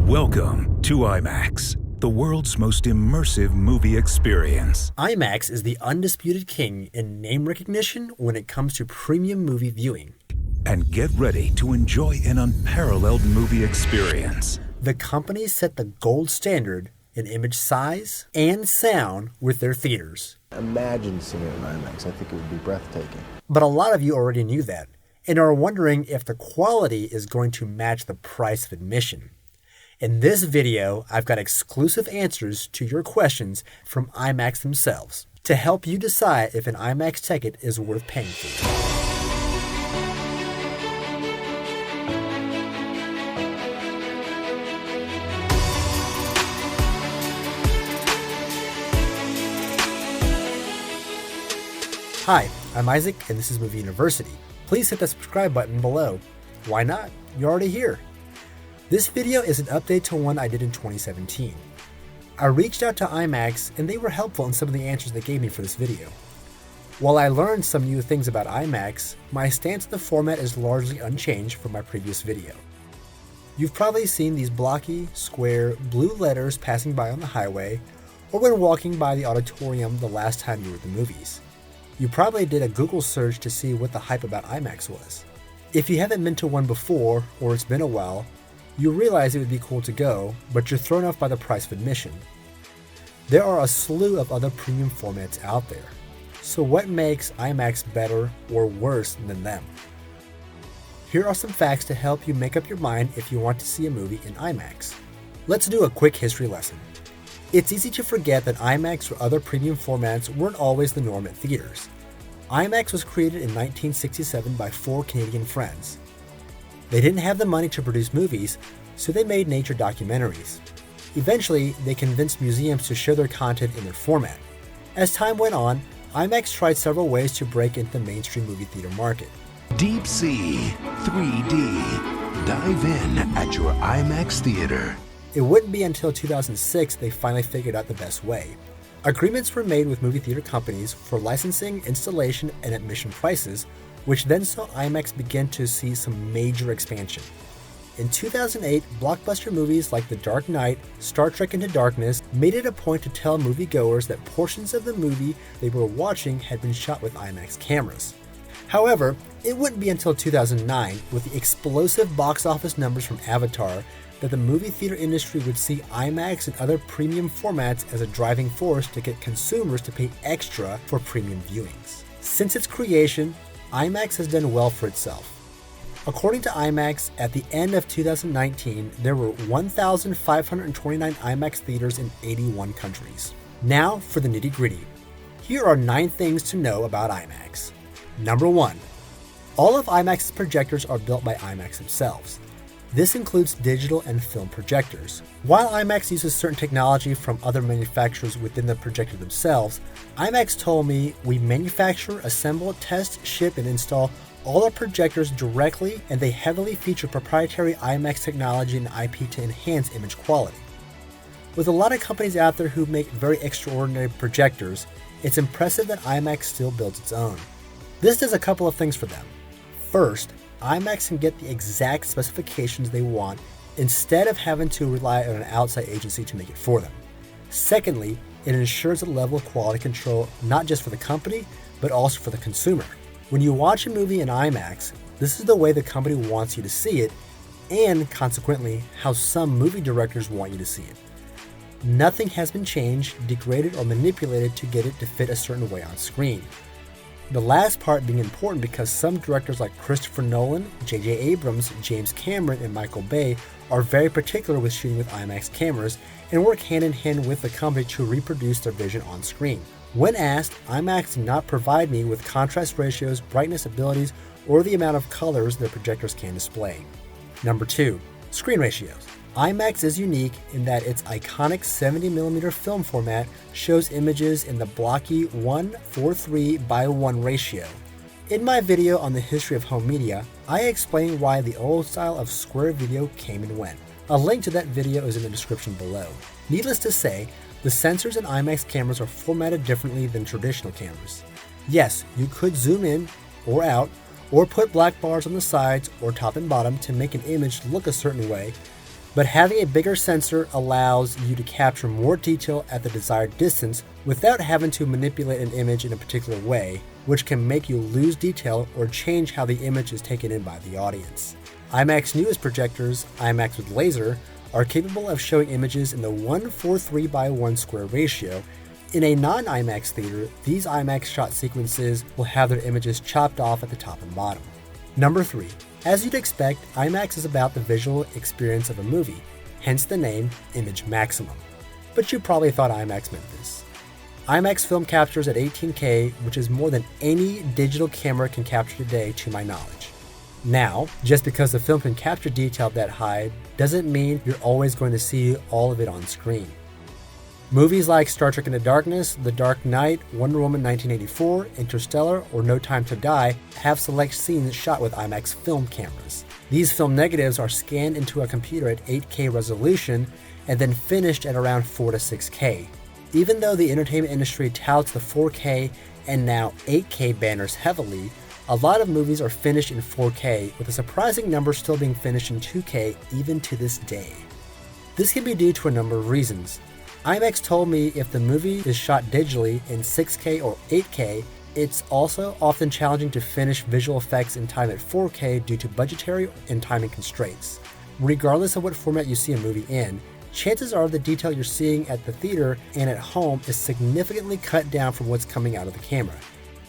Welcome to IMAX, the world's most immersive movie experience. IMAX is the undisputed king in name recognition when it comes to premium movie viewing. And get ready to enjoy an unparalleled movie experience. The company set the gold standard in image size and sound with their theaters. Imagine seeing it in IMAX. I think it would be breathtaking. But a lot of you already knew that and are wondering if the quality is going to match the price of admission. In this video, I've got exclusive answers to your questions from IMAX themselves to help you decide if an IMAX ticket is worth paying for. Hi, I'm Isaac and this is Movie University. Please hit the subscribe button below. Why not? You're already here. This video is an update to one I did in 2017. I reached out to IMAX and they were helpful in some of the answers they gave me for this video. While I learned some new things about IMAX, my stance on the format is largely unchanged from my previous video. You've probably seen these blocky, square, blue letters passing by on the highway or when walking by the auditorium the last time you were at the movies. You probably did a Google search to see what the hype about IMAX was. If you haven't been to one before or it's been a while, you realize it would be cool to go, but you're thrown off by the price of admission. There are a slew of other premium formats out there. So what makes IMAX better or worse than them? Here are some facts to help you make up your mind if you want to see a movie in IMAX. Let's do a quick history lesson. It's easy to forget that IMAX or other premium formats weren't always the norm at theaters. IMAX was created in 1967 by 4 Canadian friends. They didn't have the money to produce movies, so they made nature documentaries. Eventually, they convinced museums to show their content in their format. As time went on, IMAX tried several ways to break into the mainstream movie theater market. Deep Sea 3D. Dive in at your IMAX theater. It wouldn't be until 2006 they finally figured out the best way. Agreements were made with movie theater companies for licensing, installation, and admission prices, which then saw IMAX begin to see some major expansion. In 2008, blockbuster movies like The Dark Knight, Star Trek Into Darkness made it a point to tell moviegoers that portions of the movie they were watching had been shot with IMAX cameras. However, it wouldn't be until 2009, with the explosive box office numbers from Avatar, that the movie theater industry would see IMAX and other premium formats as a driving force to get consumers to pay extra for premium viewings. Since its creation, IMAX has done well for itself. According to IMAX, at the end of 2019, there were 1,529 IMAX theaters in 81 countries. Now for the nitty-gritty. Here are 9 things to know about IMAX. Number 1. All of IMAX's projectors are built by IMAX themselves. This includes digital and film projectors. While IMAX uses certain technology from other manufacturers within the projector themselves, IMAX told me we manufacture, assemble, test, ship, and install all our projectors directly, and they heavily feature proprietary IMAX technology and IP to enhance image quality. With a lot of companies out there who make very extraordinary projectors, it's impressive that IMAX still builds its own. This does a couple of things for them. First, IMAX can get the exact specifications they want instead of having to rely on an outside agency to make it for them. Secondly, it ensures a level of quality control not just for the company, but also for the consumer. When you watch a movie in IMAX, this is the way the company wants you to see it, and consequently, how some movie directors want you to see it. Nothing has been changed, degraded, or manipulated to get it to fit a certain way on screen. The last part being important because some directors like Christopher Nolan, J.J. Abrams, James Cameron, and Michael Bay are very particular with shooting with IMAX cameras and work hand in hand with the company to reproduce their vision on screen. When asked, IMAX did not provide me with contrast ratios, brightness abilities, or the amount of colors their projectors can display. Number 2. Screen ratios. IMAX is unique in that its iconic 70mm film format shows images in the blocky 1:43:1 ratio. In my video on the history of home media, I explain why the old style of square video came and went. A link to that video is in the description below. Needless to say, the sensors in IMAX cameras are formatted differently than traditional cameras. Yes, you could zoom in or out, or put black bars on the sides or top and bottom to make an image look a certain way, But having a bigger sensor allows you to capture more detail at the desired distance without having to manipulate an image in a particular way, which can make you lose detail or change how the image is taken in by the audience. IMAX newest projectors, IMAX with laser, are capable of showing images in the 1:43:1 square ratio. In a non-IMAX theater, these IMAX shot sequences will have their images chopped off at the top and bottom. Number 3. As you'd expect, IMAX is about the visual experience of a movie, hence the name Image Maximum. But you probably thought IMAX meant this. IMAX film captures at 18K, which is more than any digital camera can capture today to my knowledge. Now, just because the film can capture detail that high doesn't mean you're always going to see all of it on screen. Movies like Star Trek Into Darkness, The Dark Knight, Wonder Woman 1984, Interstellar, or No Time to Die have select scenes shot with IMAX film cameras. These film negatives are scanned into a computer at 8K resolution and then finished at around 4 to 6K. Even though the entertainment industry touts the 4K and now 8K banners heavily, a lot of movies are finished in 4K, with a surprising number still being finished in 2K even to this day. This can be due to a number of reasons. IMAX told me if the movie is shot digitally in 6K or 8K, it's also often challenging to finish visual effects in time at 4K due to budgetary and timing constraints. Regardless of what format you see a movie in, chances are the detail you're seeing at the theater and at home is significantly cut down from what's coming out of the camera.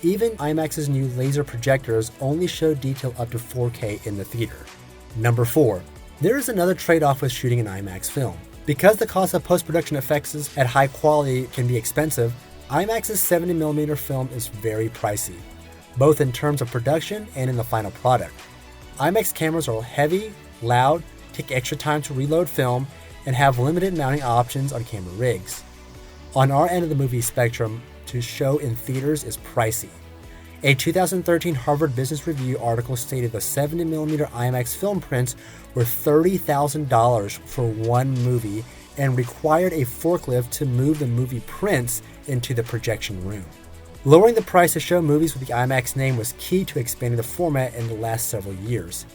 Even IMAX's new laser projectors only show detail up to 4K in the theater. Number 4. There is another trade-off with shooting an IMAX film. Because the cost of post-production effects at high quality can be expensive, IMAX's 70mm film is very pricey, both in terms of production and in the final product. IMAX cameras are heavy, loud, take extra time to reload film, and have limited mounting options on camera rigs. On our end of the movie spectrum, to show in theaters is pricey. A 2013 Harvard Business Review article stated the 70mm IMAX film prints were $30,000 for one movie and required a forklift to move the movie prints into the projection room. Lowering the price to show movies with the IMAX name was key to expanding the format in the last several years.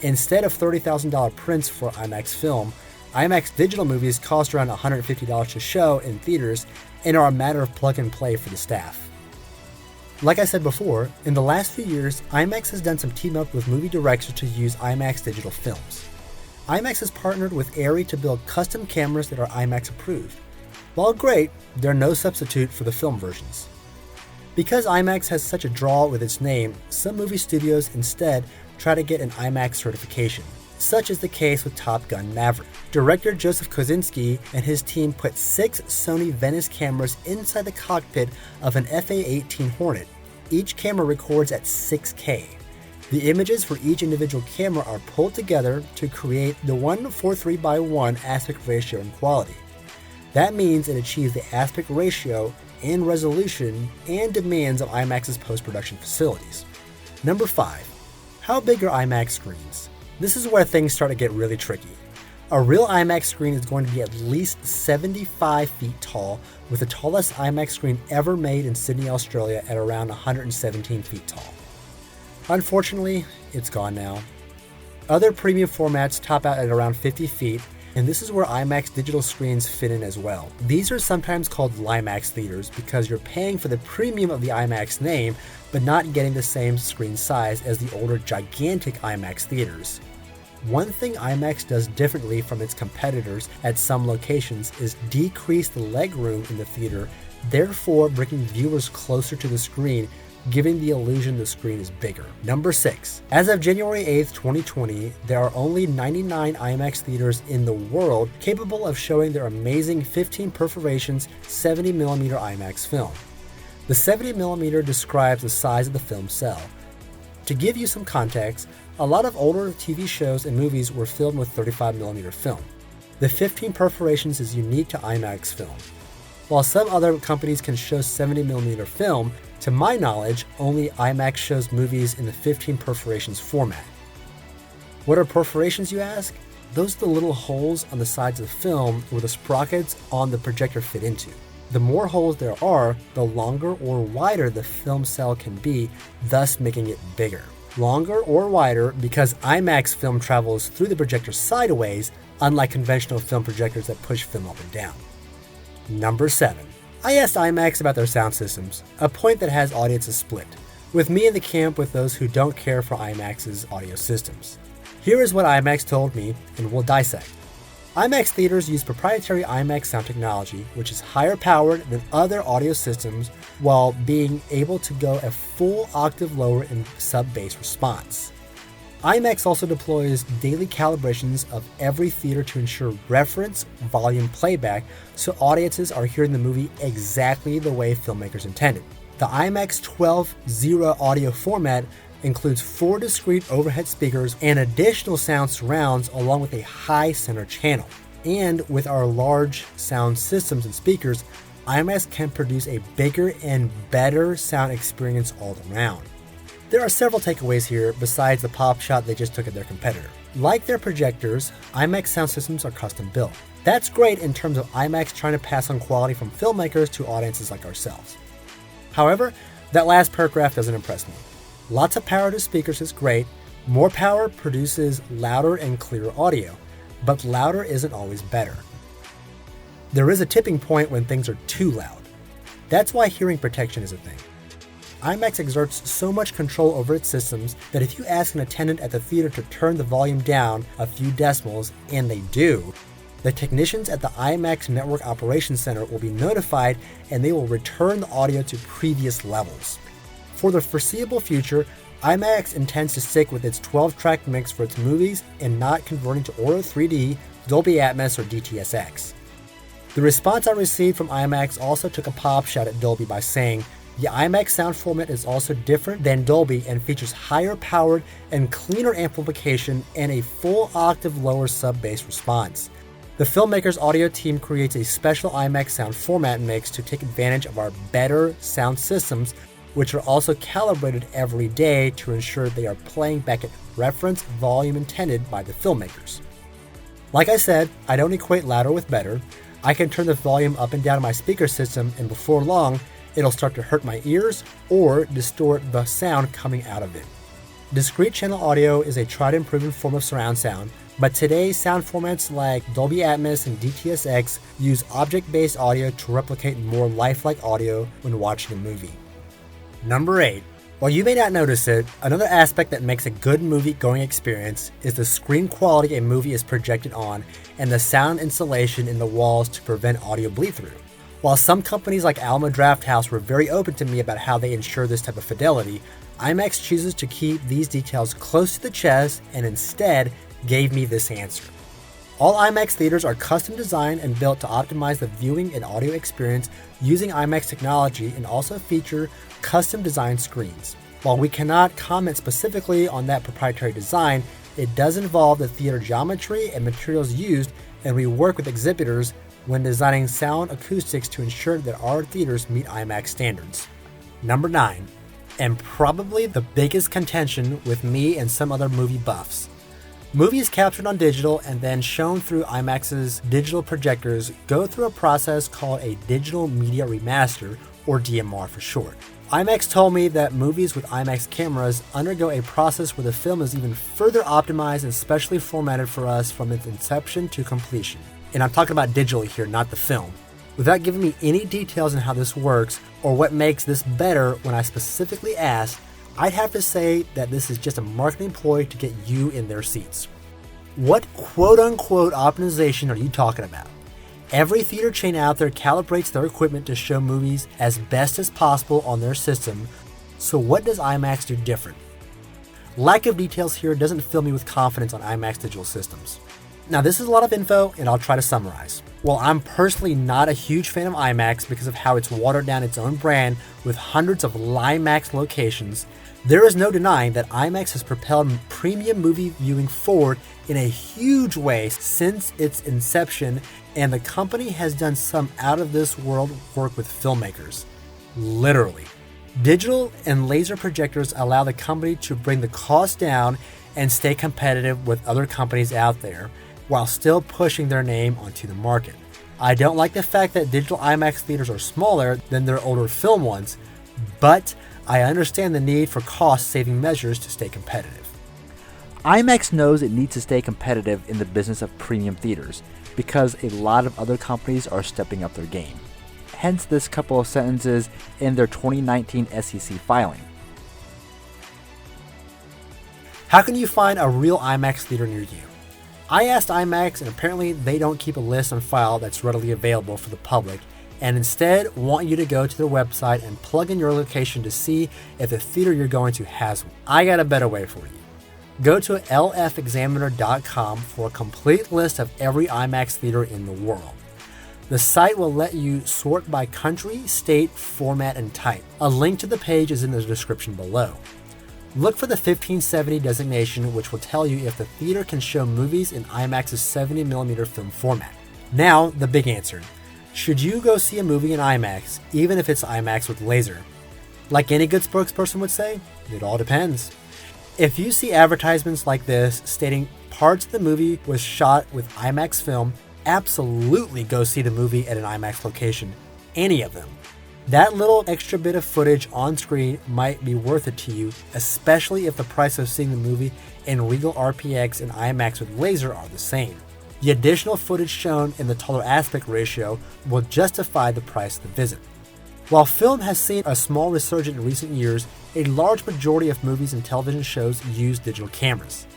Instead of $30,000 prints for IMAX film, IMAX digital movies cost around $150 to show in theaters and are a matter of plug and play for the staff. Like I said before, in the last few years, IMAX has done some team-up with movie directors to use IMAX digital films. IMAX has partnered with Arri to build custom cameras that are IMAX approved. While great, they're no substitute for the film versions. Because IMAX has such a draw with its name, some movie studios instead try to get an IMAX certification. Such is the case with Top Gun Maverick. Director Joseph Kosinski and his team put 6 Sony Venice cameras inside the cockpit of an FA-18 Hornet. Each camera records at 6K. The images for each individual camera are pulled together to create the 1:43:1 aspect ratio and quality. That means it achieves the aspect ratio and resolution and demands of IMAX's post-production facilities. Number 5. How big are IMAX screens? This is where things start to get really tricky. A real IMAX screen is going to be at least 75 feet tall, with the tallest IMAX screen ever made in Sydney, Australia at around 117 feet tall. Unfortunately, it's gone now. Other premium formats top out at around 50 feet, and this is where IMAX digital screens fit in as well. These are sometimes called LIMAX theaters because you're paying for the premium of the IMAX name, but not getting the same screen size as the older gigantic IMAX theaters. One thing IMAX does differently from its competitors at some locations is decrease the legroom in the theater, therefore bringing viewers closer to the screen, giving the illusion the screen is bigger. Number 6. As of January 8th, 2020, there are only 99 IMAX theaters in the world capable of showing their amazing 15 Perforations 70mm IMAX film. The 70mm describes the size of the film cell. To give you some context, a lot of older TV shows and movies were filmed with 35mm film. The 15 Perforations is unique to IMAX film. While some other companies can show 70mm film, to my knowledge, only IMAX shows movies in the 15 Perforations format. What are perforations, you ask? Those are the little holes on the sides of the film where the sprockets on the projector fit into. The more holes there are, the longer or wider the film cell can be, thus making it bigger. longer or wider because IMAX film travels through the projector sideways, unlike conventional film projectors that push film up and down. Number 7. I asked IMAX about their sound systems, a point that has audiences split, with me in the camp with those who don't care for IMAX's audio systems. Here is what IMAX told me, and we'll dissect. IMAX theaters use proprietary IMAX sound technology, which is higher powered than other audio systems while being able to go a full octave lower in sub-bass response. IMAX also deploys daily calibrations of every theater to ensure reference volume playback so audiences are hearing the movie exactly the way filmmakers intended. The IMAX 12.0 audio format includes 4 discrete overhead speakers and additional sound surrounds along with a high center channel. And with our large sound systems and speakers, IMAX can produce a bigger and better sound experience all around. There are several takeaways here besides the pop shot they just took at their competitor. Like their projectors, IMAX sound systems are custom built. That's great in terms of IMAX trying to pass on quality from filmmakers to audiences like ourselves. However, that last paragraph doesn't impress me. Lots of power to speakers is great. More power produces louder and clearer audio, but louder isn't always better. There is a tipping point when things are too loud. That's why hearing protection is a thing. IMAX exerts so much control over its systems that if you ask an attendant at the theater to turn the volume down a few decibels, and they do, the technicians at the IMAX Network Operations Center will be notified and they will return the audio to previous levels. For the foreseeable future, IMAX intends to stick with its 12-track mix for its movies and not converting to Auro 3D, Dolby Atmos, or DTS:X. The response I received from IMAX also took a pop shot at Dolby by saying, the IMAX sound format is also different than Dolby and features higher powered and cleaner amplification and a full octave lower sub-bass response. The filmmaker's audio team creates a special IMAX sound format mix to take advantage of our better sound systems, which are also calibrated every day to ensure they are playing back at reference volume intended by the filmmakers. Like I said, I don't equate louder with better. I can turn the volume up and down in my speaker system, and before long, it'll start to hurt my ears or distort the sound coming out of it. Discrete channel audio is a tried and proven form of surround sound, but today's sound formats like Dolby Atmos and DTS:X use object-based audio to replicate more lifelike audio when watching a movie. Number 8. While you may not notice it, another aspect that makes a good movie-going experience is the screen quality a movie is projected on and the sound insulation in the walls to prevent audio bleed-through. While some companies like Alamo Drafthouse were very open to me about how they ensure this type of fidelity, IMAX chooses to keep these details close to the chest and instead gave me this answer. All IMAX theaters are custom designed and built to optimize the viewing and audio experience using IMAX technology and also feature custom designed screens. While we cannot comment specifically on that proprietary design, it does involve the theater geometry and materials used, and we work with exhibitors when designing sound acoustics to ensure that our theaters meet IMAX standards. Number 9, and probably the biggest contention with me and some other movie buffs. Movies captured on digital and then shown through IMAX's digital projectors go through a process called a digital media remaster, or DMR for short. IMAX told me that movies with IMAX cameras undergo a process where the film is even further optimized and specially formatted for us from its inception to completion. And I'm talking about digitally here, not the film. Without giving me any details on how this works or what makes this better when I specifically asked, I'd have to say that this is just a marketing ploy to get you in their seats. What quote-unquote optimization are you talking about? Every theater chain out there calibrates their equipment to show movies as best as possible on their system, so what does IMAX do different? Lack of details here doesn't fill me with confidence on IMAX digital systems. Now, this is a lot of info, and I'll try to summarize. While I'm personally not a huge fan of IMAX because of how it's watered down its own brand with hundreds of LIMAX locations, there is no denying that IMAX has propelled premium movie viewing forward in a huge way since its inception, and the company has done some out-of-this-world work with filmmakers. Literally. Digital and laser projectors allow the company to bring the cost down and stay competitive with other companies out there, while still pushing their name onto the market. I don't like the fact that digital IMAX theaters are smaller than their older film ones, but I understand the need for cost-saving measures to stay competitive. IMAX knows it needs to stay competitive in the business of premium theaters because a lot of other companies are stepping up their game. Hence this couple of sentences in their 2019 SEC filing. How can you find a real IMAX theater near you? I asked IMAX, and apparently they don't keep a list on file that's readily available for the public, and instead want you to go to their website and plug in your location to see if the theater you're going to has one. I got a better way for you. Go to lfexaminer.com for a complete list of every IMAX theater in the world. The site will let you sort by country, state, format, and type. A link to the page is in the description below. Look for the 1570 designation, which will tell you if the theater can show movies in IMAX's 70mm film format. Now, the big answer. Should you go see a movie in IMAX, even if it's IMAX with laser? Like any good spokesperson would say, it all depends. If you see advertisements like this stating parts of the movie was shot with IMAX film, absolutely go see the movie at an IMAX location, any of them. That little extra bit of footage on screen might be worth it to you, especially if the price of seeing the movie in Regal RPX and IMAX with laser are the same. The additional footage shown in the taller aspect ratio will justify the price of the visit. While film has seen a small resurgence in recent years, a large majority of movies and television shows use digital cameras.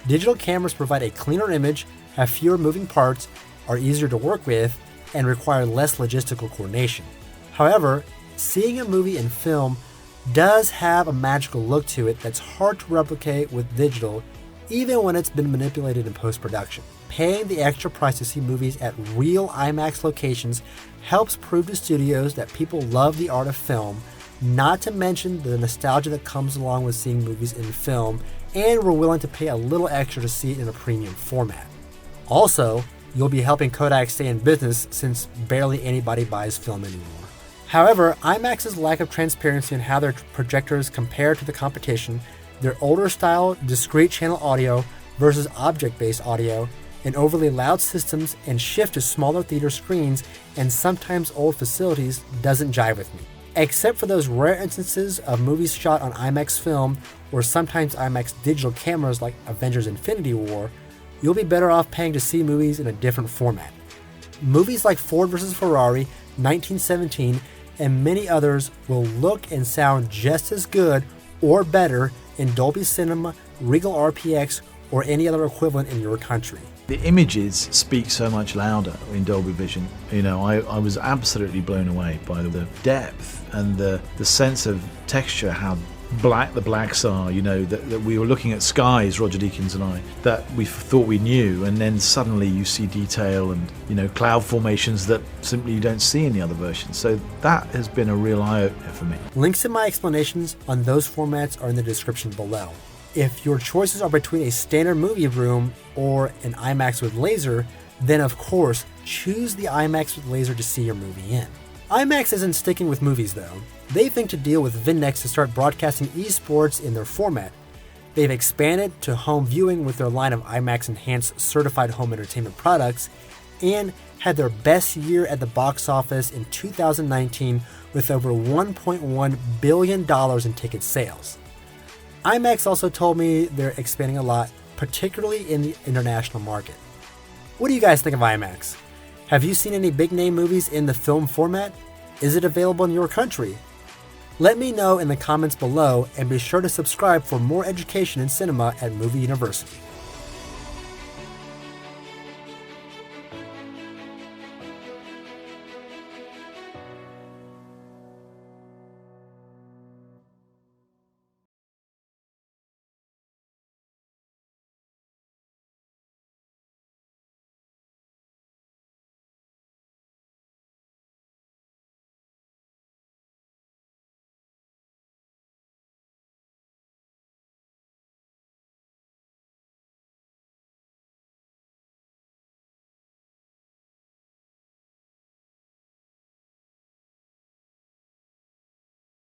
Digital cameras provide a cleaner image, have fewer moving parts, are easier to work with, and require less logistical coordination. However, seeing a movie in film does have a magical look to it that's hard to replicate with digital, even when it's been manipulated in post-production. Paying the extra price to see movies at real IMAX locations helps prove to studios that people love the art of film, not to mention the nostalgia that comes along with seeing movies in film, and we're willing to pay a little extra to see it in a premium format. Also, you'll be helping Kodak stay in business since barely anybody buys film anymore. However, IMAX's lack of transparency in how their projectors compare to the competition, their older style discrete channel audio versus object-based audio, and overly loud systems and shift to smaller theater screens and sometimes old facilities doesn't jive with me. Except for those rare instances of movies shot on IMAX film or sometimes IMAX digital cameras like Avengers Infinity War, you'll be better off paying to see movies in a different format. Movies like Ford vs. Ferrari, 1917, and many others will look and sound just as good or better in Dolby Cinema, Regal RPX, or any other equivalent in your country. The images speak so much louder in Dolby Vision. I was absolutely blown away by the depth and the sense of texture, how black the blacks are, that we were looking at skies, Roger Deakins and I, that we thought we knew, and then suddenly you see detail and, cloud formations that simply you don't see in the other versions. So that has been a real eye-opener for me. Links to my explanations on those formats are in the description below. If your choices are between a standard movie room or an IMAX with laser, then of course, choose the IMAX with laser to see your movie in. IMAX isn't sticking with movies though. They think to deal with Vindex to start broadcasting esports in their format. They've expanded to home viewing with their line of IMAX enhanced certified home entertainment products, and had their best year at the box office in 2019 with over $1.1 billion in ticket sales. IMAX also told me they're expanding a lot, particularly in the international market. What do you guys think of IMAX? Have you seen any big name movies in the film format? Is it available in your country? Let me know in the comments below, and be sure to subscribe for more education in cinema at Movie University.